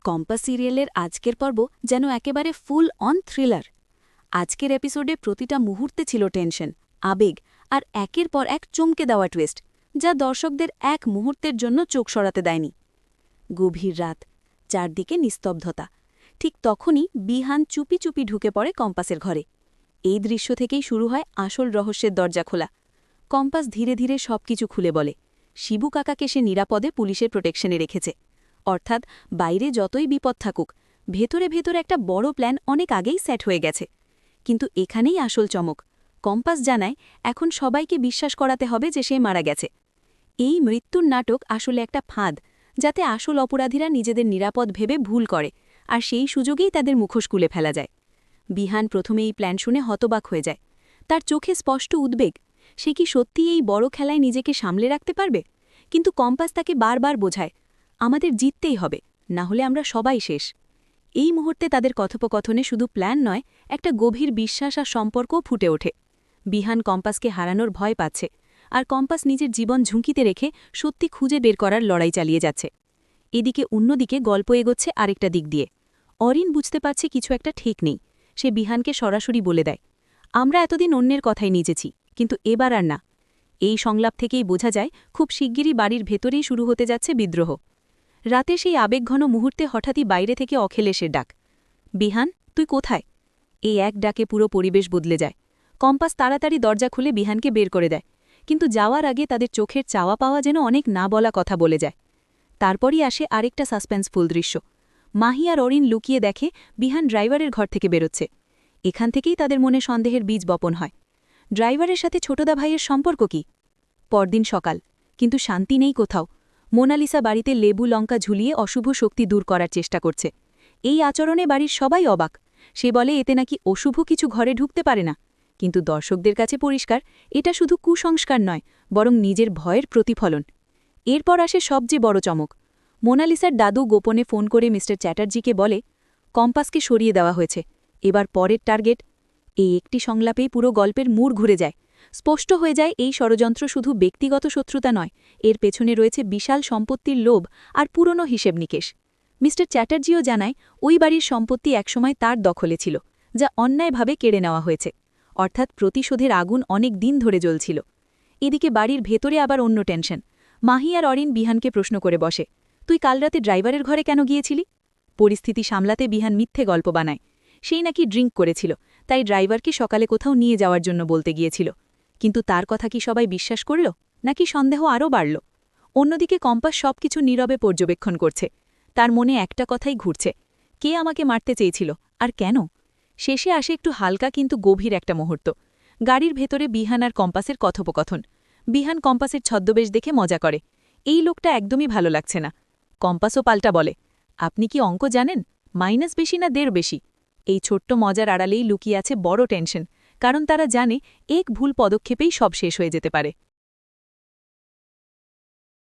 Compass সিরিয়ালের আজকের পর্ব যেন একেবারে ফুল অন থ্রিলার। আজকের এপিসোডে প্রতিটা মুহূর্তে ছিল টেনশন, আবেগ আর একের পর এক চমকে দেওয়া টুইস্ট, যা দর্শকদের এক মুহূর্তের জন্য চোখ সরাতে দেয়নি। গভীর রাত, চারদিকে নিস্তব্ধতা। ঠিক তখনই বিহান চুপি চুপি ঢুকে পড়ে কম্পাসের ঘরে। এই দৃশ্য থেকেই শুরু হয় আসল রহস্যের দরজা খোলা। কম্পাস ধীরে ধীরে সবকিছু খুলে বলে শিবু কাকাকে সে নিরাপদে পুলিশের প্রোটেকশনে রেখেছে। অর্থাৎ বাইরে যতই বিপদ থাকুক, ভেতরে ভেতরে একটা বড় প্ল্যান অনেক আগেই সেট হয়ে গেছে। কিন্তু এখানেই আসল চমক। কম্পাস জানায় এখন সবাইকে বিশ্বাস করাতে হবে যে সে মারা গেছে। এই মৃত্যুর নাটক আসলে একটা ফাঁদ, যাতে আসল অপরাধীরা নিজেদের নিরাপদ ভেবে ভুল করে, আর সেই সুযোগেই তাদের মুখোশ খুলে ফেলা যায়। বিহান প্রথমে এই প্ল্যান শুনে হতবাক হয়ে যায়। তার চোখে স্পষ্ট উদ্বেগ, সে কি সত্যি এই বড় খেলায় নিজেকে সামলে রাখতে পারবে? কিন্তু কম্পাস তাকে বারবার বোঝায় আমাদের জিততেই হবে, না হলে আমরা সবাই শেষ। এই মুহূর্তে তাদের কথোপকথনে শুধু প্ল্যান নয়, একটা গভীর বিশ্বাস আর সম্পর্কও ফুটে ওঠে। বিহান কম্পাসকে হারানোর ভয় পাচ্ছে, আর কম্পাস নিজের জীবন ঝুঁকিতে রেখে সত্যি খুঁজে বের করার লড়াই চালিয়ে যাচ্ছে। এদিকে অন্যদিকে গল্প এগোচ্ছে আরেকটা দিক দিয়ে। অরিন বুঝতে পারছে কিছু একটা ঠিক নেই। সে বিহানকে সরাসরি বলে দেয় আমরা এতদিন অন্যের কথাই নিজেছি, কিন্তু এবার আর না। এই সংলাপ থেকেই বোঝা যায় খুব শিগগিরই বাড়ির ভেতরেই শুরু হতে যাচ্ছে বিদ্রোহ। রাতে সেই আবেগঘন মুহূর্তে হঠাৎই বাইরে থেকে অখিলেশের ডাক, বিহান তুই কোথায়? এই এক ডাকে পুরো পরিবেশ বদলে যায়। কম্পাস তাড়াতাড়ি দরজা খুলে বিহানকে বের করে দেয়, কিন্তু যাওয়ার আগে তাদের চোখের চাওয়া পাওয়া যেন অনেক না বলা কথা বলে যায়। তারপরই আসে আরেকটা সাসপেন্সফুল দৃশ্য। মাহি আর অরিন লুকিয়ে দেখে বিহান ড্রাইভারের ঘর থেকে বেরোচ্ছে। এখান থেকেই তাদের মনে সন্দেহের বীজ বপন হয়। ড্রাইভারের সাথে ছোটদা ভাইয়ের সম্পর্ক কি? পরদিন সকাল, কিন্তু শান্তি নেই কোথাও। মোনালিসা বাড়িতে লেবু লঙ্কা ঝুলিয়ে অশুভ শক্তি দূর করার চেষ্টা করছে। এই আচরণে বাড়ির সবাই অবাক। সে বলে এতে নাকি অশুভ কিছু ঘরে ঢুকতে পারে না। কিন্তু দর্শকদের কাছে পরিষ্কার, এটা শুধু কুসংস্কার নয়, বরং নিজের ভয়ের প্রতিফলন। এরপর আসে সবচেয়ে বড় চমক। মোনালিসার দাদু গোপনে ফোন করে মিস্টার চ্যাটার্জিকে বলে কম্পাসকে সরিয়ে দেওয়া হয়েছে, এবার পরের টার্গেট। এই একটি সংলাপেই পুরো গল্পের মূর ঘুরে যায়। স্পষ্ট হয়ে যায় এই ষড়যন্ত্র শুধু ব্যক্তিগত শত্রুতা নয়, এর পেছনে রয়েছে বিশাল সম্পত্তির লোভ আর পুরনো হিসেব নিকেশ। মিস্টার চ্যাটার্জিও জানায় ওই বাড়ির সম্পত্তি একসময় তার দখলে ছিল, যা অন্যায়ভাবে কেড়ে নেওয়া হয়েছে। অর্থাৎ প্রতিশোধের আগুন অনেক দিন ধরে জ্বলছিল। এদিকে বাড়ির ভেতরে আবার অন্য টেনশন। মাহি আর অরিন বিহানকে প্রশ্ন করে বসে, তুই কাল রাতে ড্রাইভারের ঘরে কেন গিয়েছিলি? পরিস্থিতি সামলাতে বিহান মিথ্যে গল্প বানায়। সেই নাকি ড্রিঙ্ক করেছিল, তাই ড্রাইভারকে সকালে কোথাও নিয়ে যাওয়ার জন্য বলতে গিয়েছিল। কিন্তু তার কথা কি সবাই বিশ্বাস করল, নাকি সন্দেহ আরও বাড়ল? অন্যদিকে কম্পাস সবকিছু নীরবে পর্যবেক্ষণ করছে। তার মনে একটা কথাই ঘুরছে, কে আমাকে মারতে চেয়েছিল, আর কেন? শেষে আসে একটু হালকা কিন্তু গভীর একটা মুহূর্ত। গাড়ির ভেতরে বিহান আর কম্পাসের কথোপকথন। বিহান কম্পাসের ছদ্মবেশ দেখে মজা করে, এই লোকটা একদমই ভালো লাগছে না। কম্পাসও পাল্টা বলে, আপনি কি অঙ্ক জানেন? মাইনাস বেশি না 1.5 বেশি? এই ছোট্ট মজার আড়ালেই লুকিয়ে আছে বড় টেনশন, কারণ তারা জানে এক ভুল পদক্ষেপেই সব শেষ হয়ে যেতে পারে।